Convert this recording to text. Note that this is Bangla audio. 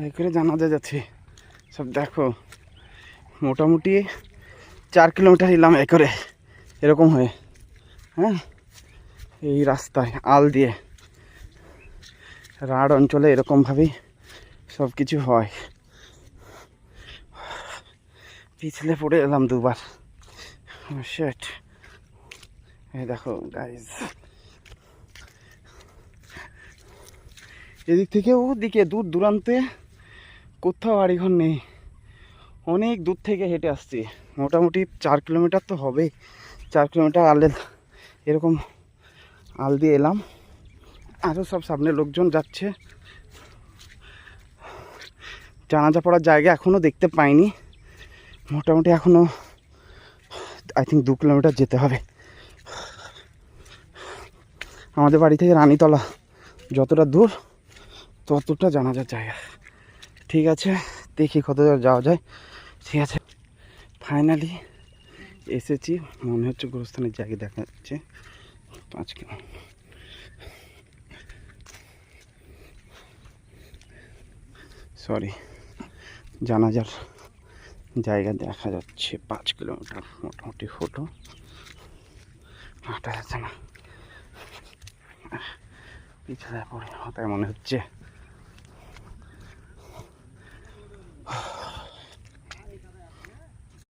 এই করে জানাজা যাচ্ছি সব দেখো, মোটামুটি 4 কিলোমিটার এলাম এ করে এরকম হয়ে। হ্যাঁ, এই রাস্তায় আল দিয়ে রাঢ় অঞ্চলে এরকমভাবেই সব কিছু হয়। পিছলে পড়ে এলাম দুবার। শিট। এই দেখো গাইজ, এদিক থেকে ওদিকে দূর দূরান্তে কোথাও বাড়িঘর নেই, অনেক দূর থেকে হেঁটে আসছি। মোটামুটি 4 কিলোমিটার তো হবেই। 4 কিলোমিটার আলে এরকম আল দিয়ে এলাম। আরও সব সামনে লোকজন যাচ্ছে। জানাজা পড়ার জায়গা এখনও দেখতে পাইনি। মোটামুটি এখনও আই থিঙ্ক 2 কিলোমিটার যেতে হবে। আমাদের বাড়ি থেকে রানীতলা যতটা দূর ততটা জানাজার জায়গা। ঠিক আছে, দেখি কত যাওয়া যায়। ঠিক আছে, ফাইনালি এসেছি। মনে হচ্ছে গোরস্থানের জায়গা দেখা যাচ্ছে। 5 কিলো, সরি, জানাজার জায়গা দেখা যাচ্ছে 5 কিলোমিটার। মোটামুটি ফটো হাঁটা যাচ্ছে না, পিছনে পড়ে তাই মনে হচ্ছে।